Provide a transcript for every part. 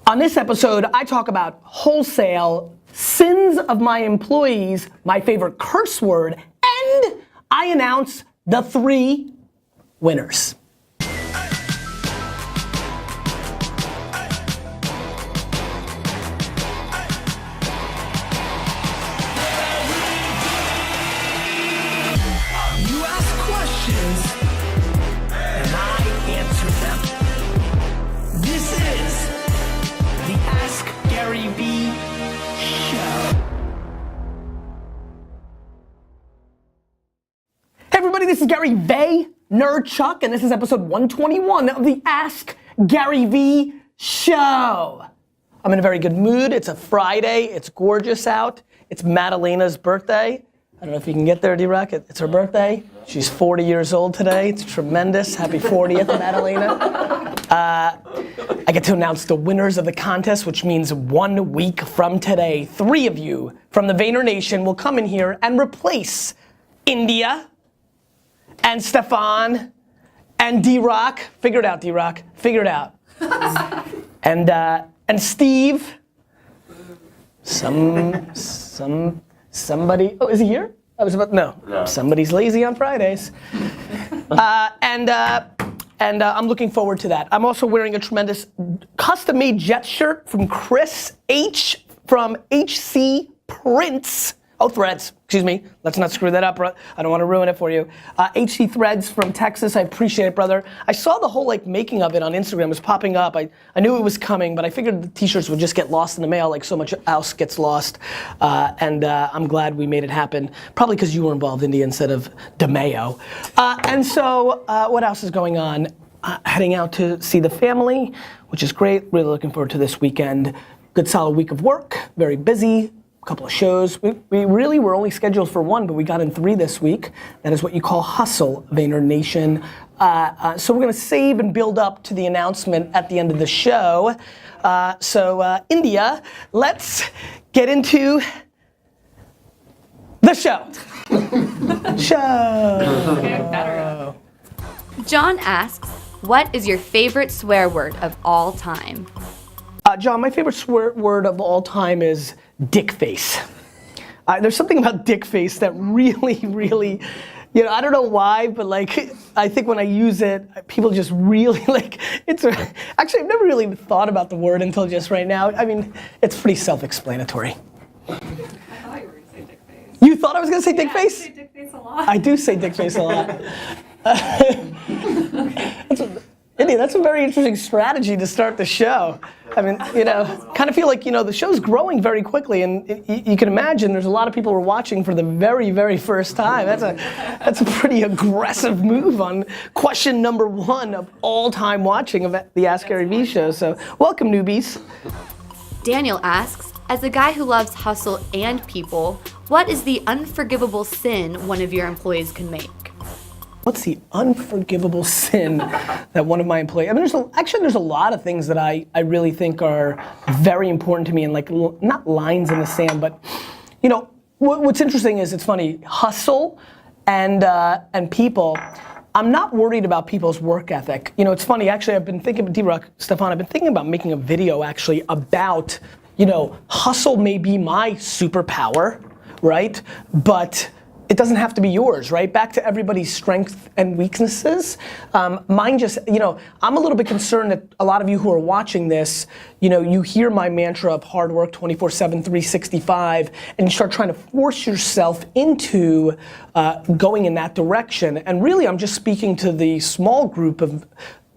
On this episode, I talk about wholesale, sins of my employees, my favorite curse word, and I announce the 3 winners. This is Gary Vaynerchuk, and this is episode 121 of the Ask Gary V Show. I'm in a very good mood. It's a Friday. It's gorgeous out. It's Madalena's birthday. I don't know if you can get there, D-Rock. It's her birthday. She's 40 years old today. It's tremendous. Happy 40th, Madalena. I get to announce the winners of the contest, which means 1 week from today, 3 of you from the Vayner Nation will come in here and replace India, and Stefan, and D-Rock. Figure it out, D-Rock. Figure it out. and Steve. Somebody. Oh, is he here? No. Somebody's lazy on Fridays. And I'm looking forward to that. I'm also wearing a tremendous custom-made Jet shirt from Chris H from HC Prints. Oh, Threads, excuse me. Let's not screw that up, bro. I don't want to ruin it for you. HC Threads from Texas, I appreciate it, brother. I saw the whole making of it on Instagram was popping up. I knew it was coming, but I figured the t-shirts would just get lost in the mail like so much else gets lost. I'm glad we made it happen. Probably because you were involved, India, instead of DeMayo. And so, what else is going on? Heading out to see the family, which is great. Really looking forward to this weekend. Good solid week of work, very busy. Couple of shows. We really were only scheduled for 1, but we got in 3 this week. That is what you call hustle, Vayner Nation. So we're gonna save and build up to the announcement at the end of the show. India, let's get into the show. John asks, what is your favorite swear word of all time? John, my favorite swear word of all time is dick face. There's something about dick face that really, I don't know why, but I think when I use it, people just really actually I've never really thought about the word until just right now. I mean, it's pretty self-explanatory. I thought you were gonna say dick face. You thought I was gonna say dick face? I say dick face a lot. I do say dick face a lot. India, that's a very interesting strategy to start the show. I mean, kind of feel like, the show's growing very quickly, and you can imagine there's a lot of people who are watching for the very, very first time. That's a pretty aggressive move on question number 1 of all time watching of the Ask Gary V show. So welcome, newbies. Daniel asks, as a guy who loves hustle and people, what is the unforgivable sin one of your employees can make? What's the unforgivable sin that one of my employees, I mean, there's a lot of things that I really think are very important to me, and not lines in the sand, but what's interesting is, it's funny, hustle and people, I'm not worried about people's work ethic. It's funny, actually, I've been thinking, D-Rock, Stefan, I've been thinking about making a video actually about, hustle may be my superpower, right? But it doesn't have to be yours, right? Back to everybody's strengths and weaknesses. Mine just, I'm a little bit concerned that a lot of you who are watching this, you hear my mantra of hard work 24/7, 365, and you start trying to force yourself into going in that direction. And really, I'm just speaking to the small group of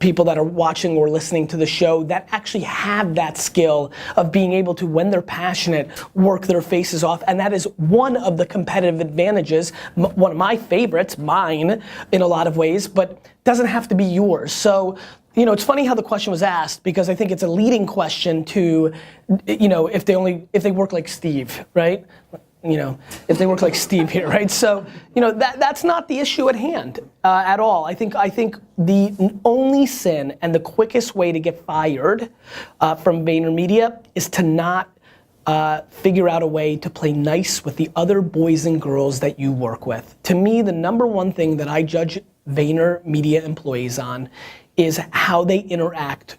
people that are watching or listening to the show that actually have that skill of being able to, when they're passionate, work their faces off. And that is one of the competitive advantages, one of my favorites, mine in a lot of ways, but doesn't have to be yours. So, it's funny how the question was asked, because I think it's a leading question to, if they work like Steve, right? If they work like Steve here, right? So, that's not the issue at hand at all. I think the only sin and the quickest way to get fired from VaynerMedia is to not figure out a way to play nice with the other boys and girls that you work with. To me, the number one thing that I judge VaynerMedia employees on is how they interact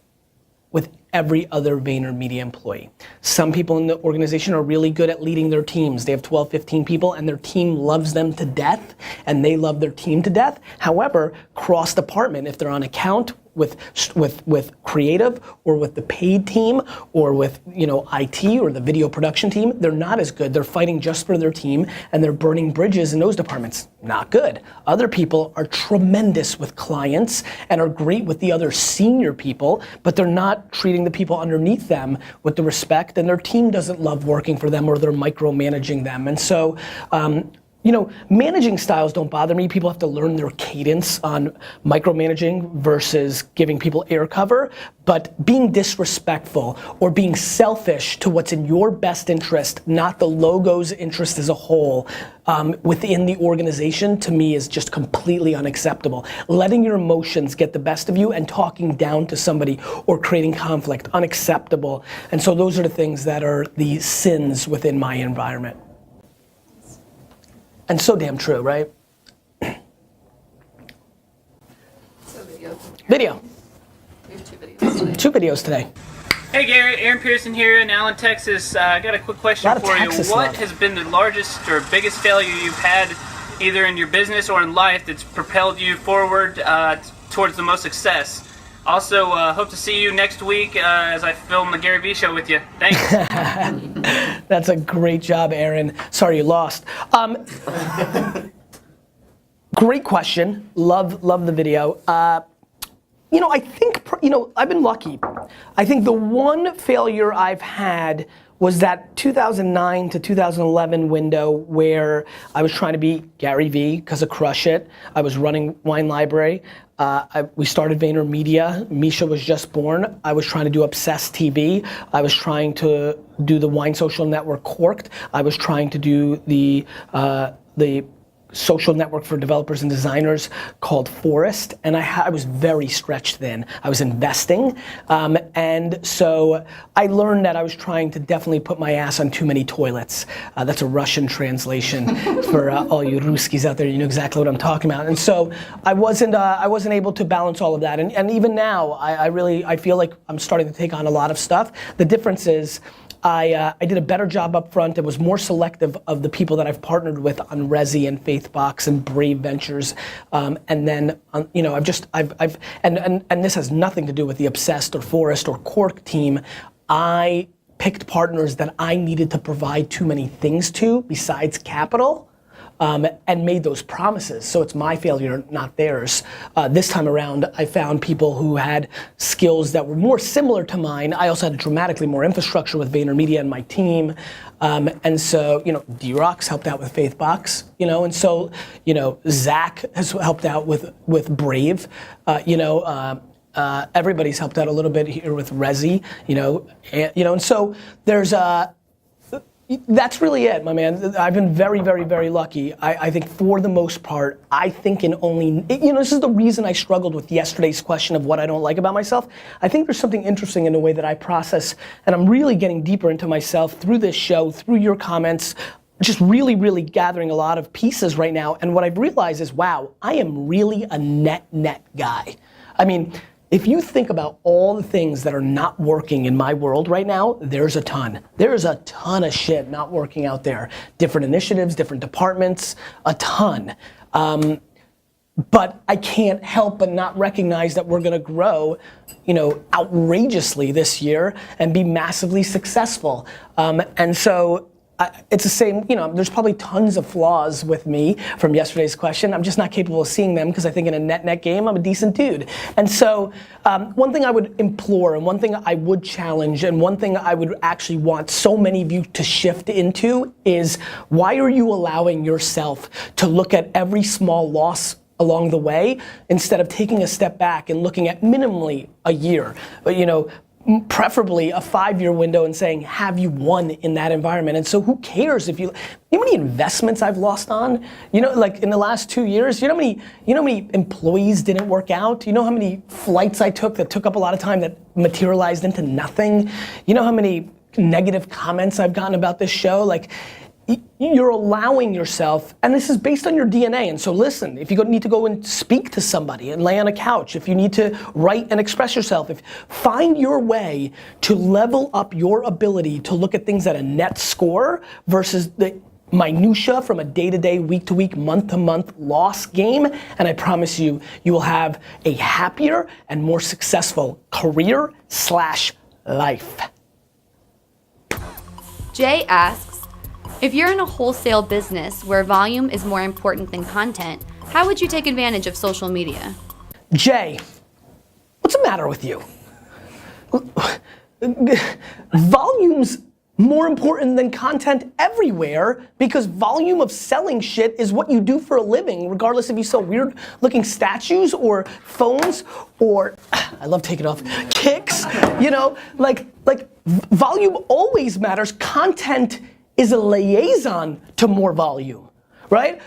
with every other VaynerMedia employee. Some people in the organization are really good at leading their teams. They have 12, 15 people and their team loves them to death and they love their team to death. However, cross department, if they're on account with creative or with the paid team or with IT or the video production team, they're not as good. They're fighting just for their team and they're burning bridges in those departments. Not good. Other people are tremendous with clients and are great with the other senior people, but they're not treating the people underneath them with the respect, and their team doesn't love working for them, or they're micromanaging them. And so managing styles don't bother me. People have to learn their cadence on micromanaging versus giving people air cover. But being disrespectful or being selfish to what's in your best interest, not the logo's interest as a whole, within the organization, to me is just completely unacceptable. Letting your emotions get the best of you and talking down to somebody or creating conflict, unacceptable. And so those are the things that are the sins within my environment. And so damn true, right? So video. Video. We have 2 videos today. 2 videos today. Hey Garrett, Aaron Pearson here in Allen, Texas. I got a quick question for you. What has been the largest or biggest failure you've had either in your business or in life that's propelled you forward towards the most success? Also, hope to see you next week as I film the Gary Vee show with you. Thanks. That's a great job, Aaron. Sorry you lost. Great question. Love the video. I think, I've been lucky. I think the one failure I've had was that 2009 to 2011 window where I was trying to be Gary Vee because of Crush It. I was running Wine Library. We started VaynerMedia. Misha was just born. I was trying to do Obsessed TV. I was trying to do the Wine Social Network Corked. I was trying to do the social network for developers and designers called Forest, and I was very stretched thin. I was investing, and so I learned that I was trying to definitely put my ass on too many toilets. That's a Russian translation for all you Ruskies out there. You know exactly what I'm talking about. And so I wasn't able to balance all of that. And even now, I feel like I'm starting to take on a lot of stuff. The difference is, I did a better job up front. It was more selective of the people that I've partnered with on Resi and Faithbox and Brave Ventures, and then and this has nothing to do with the Obsessed or Forest or Cork team. I picked partners that I needed to provide too many things to besides capital. And made those promises. So it's my failure, not theirs. This time around, I found people who had skills that were more similar to mine. I also had dramatically more infrastructure with VaynerMedia and my team. And so, D-Rock's helped out with Faithbox, and so, Zach has helped out with Brave, everybody's helped out a little bit here with Resi, and so there's that's really it, my man. I've been very, very, very lucky. I think for the most part, I think this is the reason I struggled with yesterday's question of what I don't like about myself. I think there's something interesting in the way that I process, and I'm really getting deeper into myself through this show, through your comments, just really, really gathering a lot of pieces right now. And what I've realized is, wow, I am really a net guy. I mean, if you think about all the things that are not working in my world right now, there's a ton. There's a ton of shit not working out there. Different initiatives, different departments, a ton. But I can't help but not recognize that we're gonna grow, outrageously this year and be massively successful. And so, it's the same, there's probably tons of flaws with me from yesterday's question. I'm just not capable of seeing them because I think in a net game, I'm a decent dude. And so, one thing I would implore and one thing I would challenge and one thing I would actually want so many of you to shift into is, why are you allowing yourself to look at every small loss along the way instead of taking a step back and looking at minimally a year, preferably a 5-year window and saying, have you won in that environment? And so who cares if you know how many investments I've lost on? Like in the last 2 years, you know how many employees didn't work out? You know how many flights I took that took up a lot of time that materialized into nothing? You know how many negative comments I've gotten about this show? Like, you're allowing yourself, and this is based on your DNA, and so listen, if you need to go and speak to somebody and lay on a couch, if you need to write and express yourself, find your way to level up your ability to look at things at a net score versus the minutia from a day-to-day, week-to-week, month-to-month loss game, and I promise you, you will have a happier and more successful career/life. Jay asks, if you're in a wholesale business where volume is more important than content, how would you take advantage of social media? Jay, what's the matter with you? Volume's more important than content everywhere because volume of selling shit is what you do for a living, regardless if you sell weird looking statues or phones or, I love taking off, kicks, you know, like volume always matters. Content is a liaison to more volume, right?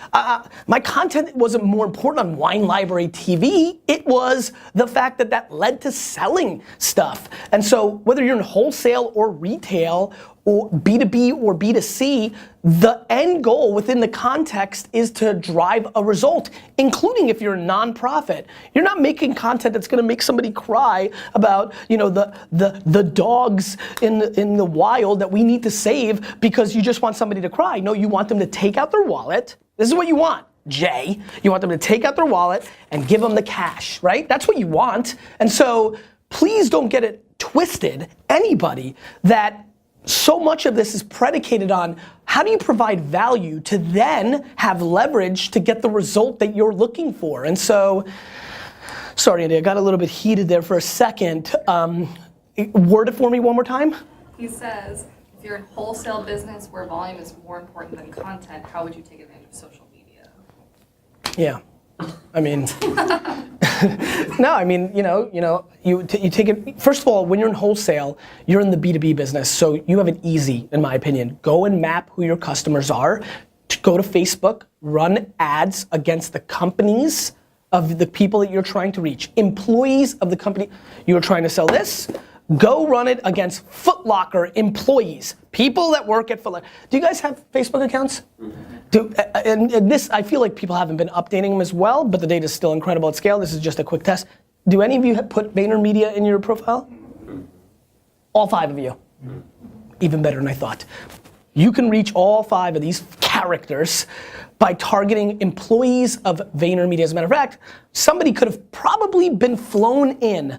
My content wasn't more important on Wine Library TV. It was the fact that led to selling stuff. And so whether you're in wholesale or retail or B2B or B2C, the end goal within the context is to drive a result, including if you're a nonprofit. You're not making content that's gonna make somebody cry about, you know, the dogs in the wild that we need to save because you just want somebody to cry. No, you want them to take out their wallet. This is what you want, Jay. You want them to take out their wallet and give them the cash, right? That's what you want. And so please don't get it twisted, anybody, that so much of this is predicated on how do you provide value to then have leverage to get the result that you're looking for. And so, sorry Andy, I got a little bit heated there for a second. Word it for me one more time. He says, if you're in wholesale business where volume is more important than content, how would you take advantage of social media? Yeah, I mean, no, I mean, you take it, first of all, when you're in wholesale, you're in the B2B business, so you have it easy, in my opinion. Go and map who your customers are, go to Facebook, run ads against the companies of the people that you're trying to reach, employees of the company. You're trying to sell this, go run it against Foot Locker employees, people that work at Foot Locker. Do you guys have Facebook accounts? And this, I feel like people haven't been updating them as well, but the data is still incredible at scale. This is just a quick test. Do any of you put VaynerMedia in your profile? All 5 of you. Even better than I thought. You can reach all 5 of these characters by targeting employees of VaynerMedia. As a matter of fact, somebody could have probably been flown in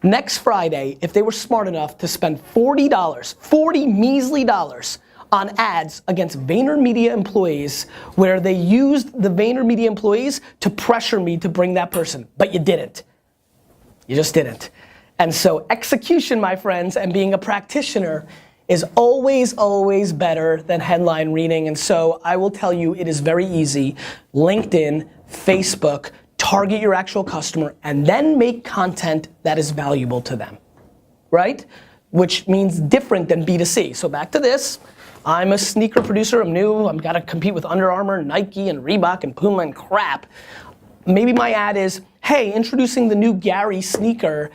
next Friday if they were smart enough to spend $40, 40 measly dollars on ads against VaynerMedia employees where they used the VaynerMedia employees to pressure me to bring that person, but you didn't. You just didn't. And so execution, my friends, and being a practitioner is always, always better than headline reading. And so I will tell you, it is very easy. LinkedIn, Facebook, target your actual customer, and then make content that is valuable to them, right? Which means different than B2C. So back to this, I'm a sneaker producer, I'm new, I've got to compete with Under Armour, Nike, and Reebok, and Puma, and crap. Maybe my ad is, hey, introducing the new Gary sneaker,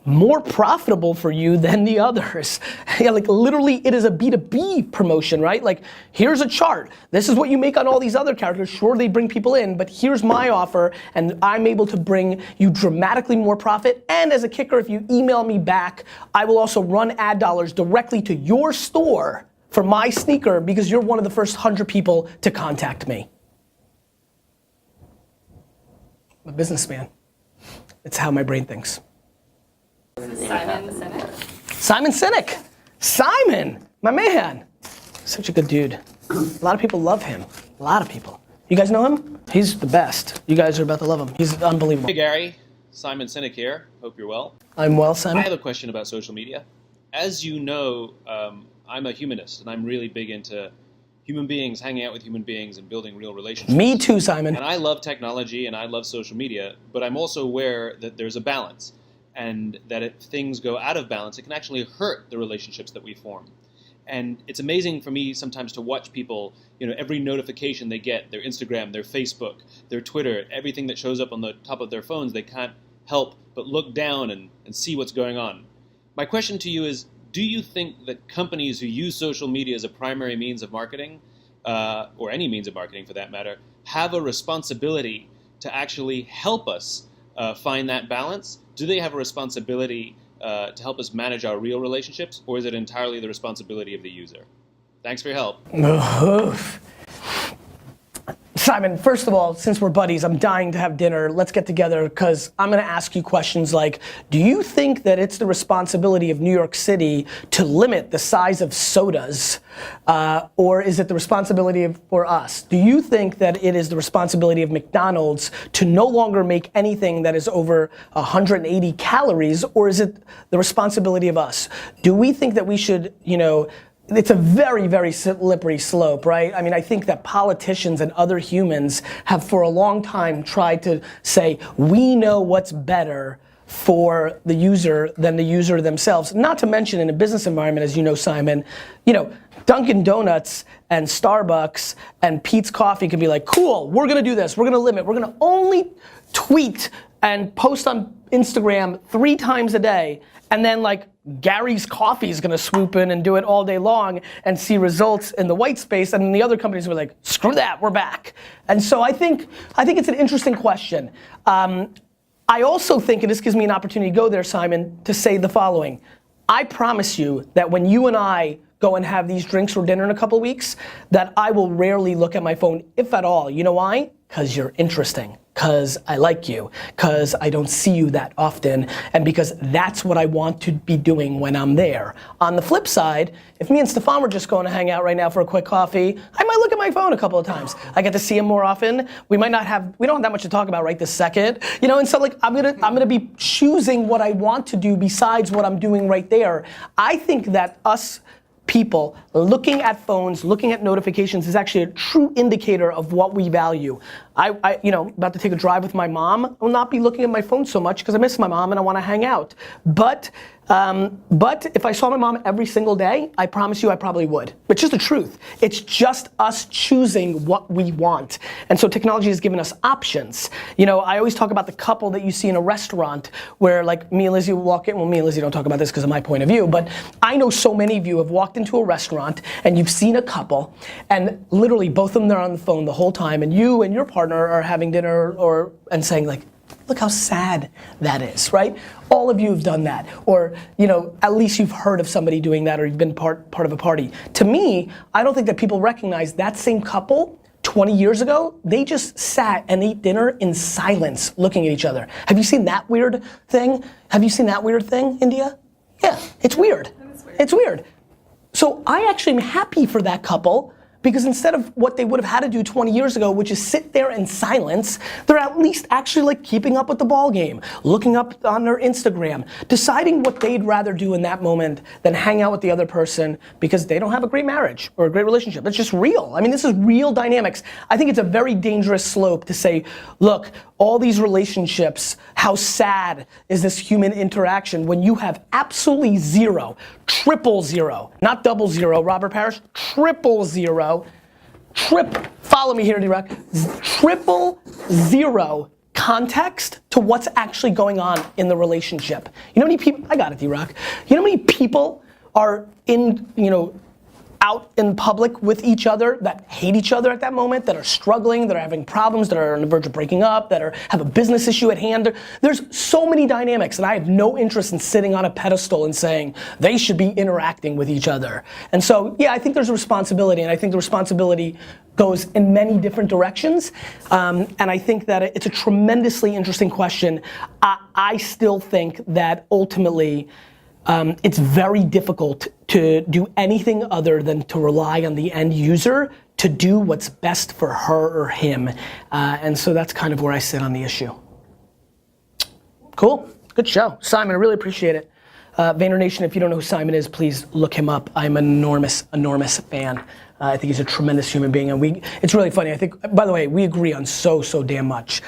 more profitable for you than the others. Yeah, like literally it is a B2B promotion, right? Like here's a chart. This is what you make on all these other characters. Sure, they bring people in, but here's my offer and I'm able to bring you dramatically more profit. And as a kicker, if you email me back, I will also run ad dollars directly to your store for my sneaker because you're one of the first 100 people to contact me. I'm a businessman. It's how my brain thinks. Simon Sinek. Simon Sinek. Simon, my man. Such a good dude. A lot of people love him. A lot of people. You guys know him? He's the best. You guys are about to love him. He's unbelievable. Hey Gary, Simon Sinek here. Hope you're well. I'm well, Simon. I have a question about social media. As you know, I'm a humanist and I'm really big into human beings, hanging out with human beings and building real relationships. Me too, Simon. And I love technology and I love social media, but I'm also aware that there's a balance. And that if things go out of balance, it can actually hurt the relationships that we form. And it's amazing for me sometimes to watch people, every notification they get, their Instagram, their Facebook, their Twitter, everything that shows up on the top of their phones, they can't help but look down and see what's going on. My question to you is, do you think that companies who use social media as a primary means of marketing or any means of marketing for that matter, have a responsibility to actually help us find that balance? Do they have a responsibility to help us manage our real relationships, or is it entirely the responsibility of the user? Thanks for your help. Simon, first of all, since we're buddies, I'm dying to have dinner. Let's get together, because I'm gonna ask you questions like, do you think that it's the responsibility of New York City to limit the size of sodas? Or is it the responsibility for us? Do you think that it is the responsibility of McDonald's to no longer make anything that is over 180 calories, or is it the responsibility of us? Do we think that we should, it's a very, very slippery slope, right? I mean, I think that politicians and other humans have for a long time tried to say, we know what's better for the user than the user themselves. Not to mention in a business environment, as you know, Simon, Dunkin' Donuts and Starbucks and Pete's Coffee can be like, cool, we're gonna do this, we're gonna limit, we're gonna only tweet and post on Instagram 3 times a day, and then like Gary's Coffee is gonna swoop in and do it all day long and see results in the white space, and then the other companies were like, screw that, we're back. And so I think it's an interesting question. I also think, and this gives me an opportunity to go there, Simon, to say the following. I promise you that when you and I go and have these drinks or dinner in a couple weeks, that I will rarely look at my phone, if at all. You know why? Because you're interesting. Because I like you, because I don't see you that often, and because that's what I want to be doing when I'm there. On the flip side, if me and Stefan were just going to hang out right now for a quick coffee, I might look at my phone a couple of times. I get to see him more often. We don't have that much to talk about right this second, and so like I'm gonna be choosing what I want to do besides what I'm doing right there. I think that us people looking at phones, looking at notifications is actually a true indicator of what we value. About to take a drive with my mom, I will not be looking at my phone so much because I miss my mom and I want to hang out. But if I saw my mom every single day, I promise you I probably would. It's just the truth. It's just us choosing what we want. And so technology has given us options. I always talk about the couple that you see in a restaurant where like me and Lizzie will walk in. Well, me and Lizzie don't talk about this because of my point of view, but I know so many of you have walked into a restaurant and you've seen a couple and literally both of them are on the phone the whole time, and you and your partner are having dinner and saying like, look how sad that is, right? All of you have done that, or at least you've heard of somebody doing that, or you've been part of a party. To me, I don't think that people recognize that same couple 20 years ago, they just sat and ate dinner in silence, looking at each other. Have you seen that weird thing? India? Yeah, it's weird. It's weird. So I actually am happy for that couple, because instead of what they would have had to do 20 years ago, which is sit there in silence, they're at least actually like keeping up with the ball game, looking up on their Instagram, deciding what they'd rather do in that moment than hang out with the other person because they don't have a great marriage or a great relationship. It's just real. I mean, this is real dynamics. I think it's a very dangerous slope to say, look, all these relationships, how sad is this human interaction when you have absolutely zero, triple zero, not double zero, Robert Parrish, triple zero, follow me here, D-Rock, triple zero context to what's actually going on in the relationship. You know how many people, I got it, D-Rock. You know how many people are out in public with each other that hate each other at that moment, that are struggling, that are having problems, that are on the verge of breaking up, that have a business issue at hand. There's so many dynamics, and I have no interest in sitting on a pedestal and saying they should be interacting with each other. And so, yeah, I think there's a responsibility, and I think the responsibility goes in many different directions. And I think that it's a tremendously interesting question. I still think that ultimately, it's very difficult to do anything other than to rely on the end user to do what's best for her or him. And so that's kind of where I sit on the issue. Cool, good show. Simon, I really appreciate it. Vayner Nation, if you don't know who Simon is, please look him up. I'm an enormous fan. I think he's a tremendous human being, and it's really funny. I think, by the way, we agree on so damn much.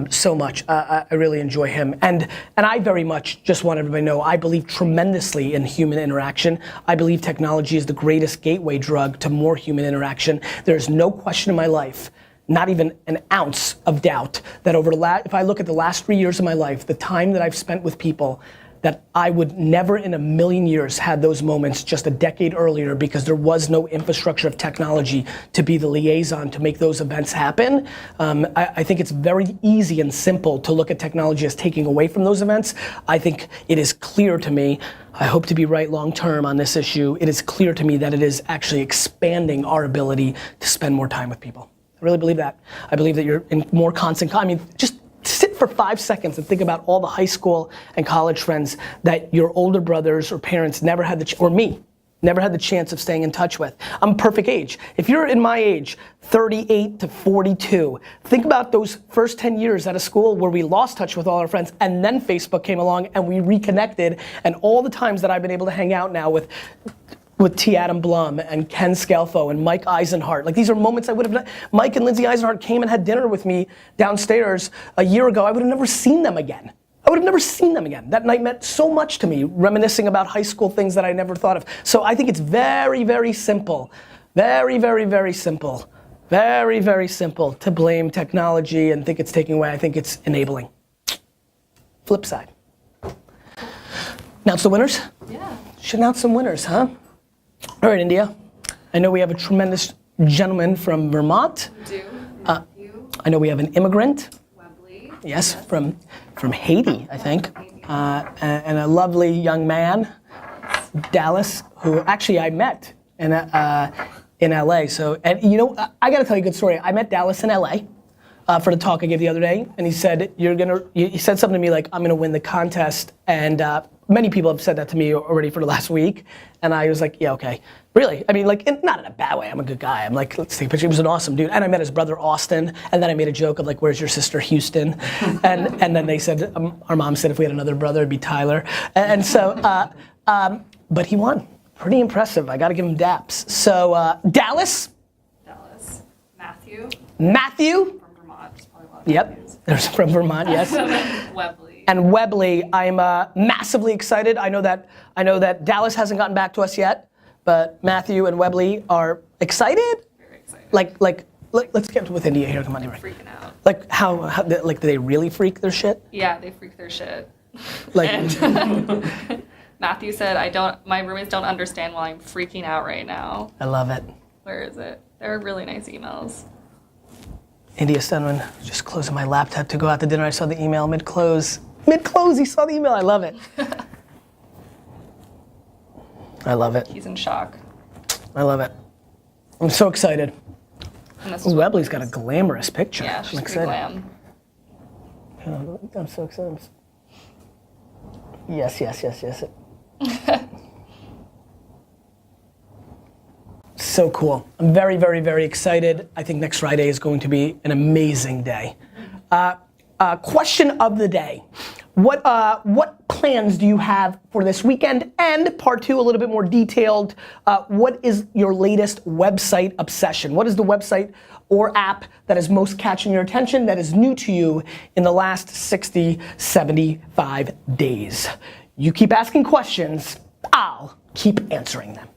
So much. I really enjoy him. And I very much just want everybody to know, I believe tremendously in human interaction. I believe technology is the greatest gateway drug to more human interaction. There's no question in my life, not even an ounce of doubt, that if I look at the last 3 years of my life, the time that I've spent with people, that I would never in a million years had those moments just a decade earlier because there was no infrastructure of technology to be the liaison to make those events happen. I think it's very easy and simple to look at technology as taking away from those events. I think it is clear to me, I hope to be right long term on this issue, it is clear to me that it is actually expanding our ability to spend more time with people. I really believe that. I believe that you're in more constant, just sit for 5 seconds and think about all the high school and college friends that your older brothers or parents never had or me, never had the chance of staying in touch with. I'm perfect age. If you're in my age, 38 to 42, think about those first 10 years out of school where we lost touch with all our friends and then Facebook came along and we reconnected, and all the times that I've been able to hang out now with T. Adam Blum and Ken Scalfo and Mike Eisenhart. Like, these are moments I would have, Mike and Lindsay Eisenhart came and had dinner with me downstairs a year ago. I would have never seen them again. I would have never seen them again. That night meant so much to me, reminiscing about high school things that I never thought of. So I think it's very, very simple. Very, very, very simple. Very, very simple to blame technology and think it's taking away. I think it's enabling. Flip side. Announce the winners? Yeah. Should announce some winners, huh? All right, India. I know we have a tremendous gentleman from Vermont. We do. Matthew. I know we have an immigrant. Webley. Yes, from Haiti, I think. And a lovely young man, Dallas, who actually I met in LA. So, and you know, I gotta tell you a good story. I met Dallas in LA for the talk I gave the other day, and he said, he said something to me like, I'm gonna win the contest, and many people have said that to me already for the last week, and I was like, yeah, okay. Really? I mean, like, not in a bad way, I'm a good guy. I'm like, let's take a picture. He was an awesome dude. And I met his brother, Austin, and then I made a joke of like, where's your sister, Houston? and then they said, our mom said if we had another brother, it'd be Tyler. And so, but he won. Pretty impressive, I gotta give him daps. So, Dallas. Dallas. Matthew. Matthew. From Vermont. There's probably a lot of Yep, Matthews. there's from Vermont, yes. Webley. And Webley, I'm massively excited. I know that Dallas hasn't gotten back to us yet, but Matthew and Webley are excited. Very excited. Let's get with India here. Come on, right. Freaking out. Like how like do they really freak their shit? Yeah, they freak their shit. Like And Matthew said, my roommates don't understand why I'm freaking out right now. I love it. Where is it? They're really nice emails. India Stenman, just closing my laptop to go out to dinner. I saw the email mid-close. Mid-close, he saw the email. I love it. I love it. He's in shock. I love it. I'm so excited. And this Ooh, is Webley's got a glamorous picture. Yeah, I'm she's pretty excited. glam. I'm so excited. Yes. So cool. I'm very, very, very excited. I think next Friday is going to be an amazing day. Question of the day. What plans do you have for this weekend? And part two, a little bit more detailed, what is your latest website obsession? What is the website or app that is most catching your attention, that is new to you in the last 60, 75 days? You keep asking questions, I'll keep answering them.